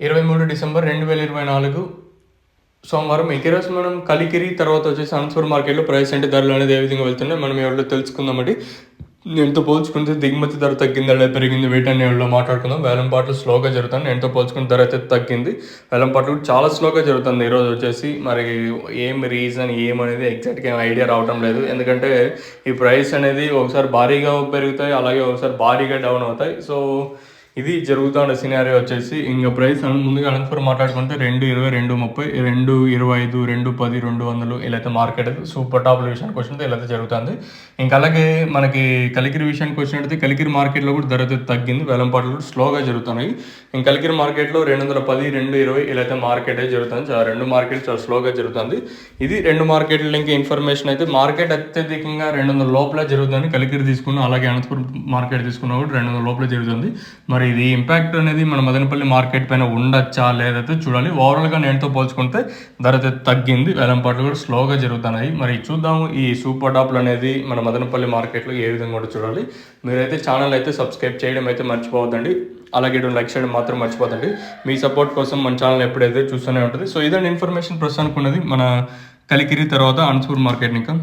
23 December 2024 సోమవారం. ఈరోజు మనం కలికిరి తర్వాత వచ్చేసి అనంతపురం మార్కెట్లో ప్రైస్ అంటే ధరలు అనేది ఏ విధంగా వెళ్తున్నాయి మనం ఎవరిలో తెలుసుకుందామండి. నేనుతో పోల్చుకుంటే దిగుమతి ధర తగ్గిందా లేదా పెరిగింది వీటన్ని ఎవరిలో మాట్లాడుకుందాం. వేలంపాట్లు స్లోగా జరుగుతుంది. నేనుతో పోల్చుకున్న ధర అయితే తగ్గింది. వేలంపాట్లు కూడా చాలా స్లోగా జరుగుతుంది ఈరోజు వచ్చేసి. మరి ఏం రీజన్ ఏమనేది ఎగ్జాక్ట్గా ఏం ఐడియా రావడం లేదు. ఎందుకంటే ఈ ప్రైస్ అనేది ఒకసారి భారీగా పెరుగుతాయి, అలాగే ఒకసారి భారీగా డౌన్ అవుతాయి. సో ఇది జరుగుతున్న సినారియో వచ్చేసి ఇంకా ప్రైస్ ముందుగా అనంతపురం మాట్లాడుకుంటే 2.20, 2.30, 2.25, 2.10, 200 ఇలా అయితే మార్కెట్ అయితే సూపర్ టాప్ విషయానికి వచ్చినట్టు ఇలా అయితే జరుగుతుంది. ఇంకా అలాగే మనకి కలికిరి విషయానికి వచ్చినట్టయితే కలికిరి మార్కెట్లో కూడా ధర అయితే తగ్గింది. వేలంపాట్లు కూడా స్లోగా జరుగుతున్నాయి. ఇంకా కలికిరి మార్కెట్లో 210, 2.20 ఇలా అయితే మార్కెట్ అయితే జరుగుతుంది. రెండు మార్కెట్ చాలా స్లోగా జరుగుతుంది. ఇది రెండు మార్కెట్ల ఇంకా ఇన్ఫర్మేషన్ అయితే మార్కెట్ అత్యధికంగా 200 లోపల జరుగుతుంది. కలికిరి తీసుకున్న అలాగే అనంతపురం మార్కెట్ తీసుకున్న కూడా 200 లోపల జరుగుతుంది. మరి ఇది ఇంపాక్ట్ అనేది మన మదనపల్లి మార్కెట్ పైన ఉండొచ్చా లేదైతే చూడాలి. ఓవరాల్గా నేనుతో పోల్చుకుంటే ధర అయితే తగ్గింది. వేలంపాట్లు కూడా స్లోగా జరుగుతున్నాయి. మరి చూద్దాము ఈ సూపర్ టాప్లు అనేది మన మదనపల్లి మార్కెట్లో ఏ విధంగా కూడా చూడాలి. మీరైతే ఛానల్ అయితే సబ్స్క్రైబ్ చేయడం అయితే మర్చిపోవద్దండి. అలాగే లైక్ చేయడం మాత్రం మర్చిపోతండి. మీ సపోర్ట్ కోసం మన ఛానల్ ఎప్పుడైతే చూస్తూనే ఉంటుంది. సో ఇదండి ఇన్ఫర్మేషన్ ప్రస్తుతానికి ఉన్నది మన కలికిరి తర్వాత అనంతపురం మార్కెట్. ఇంకా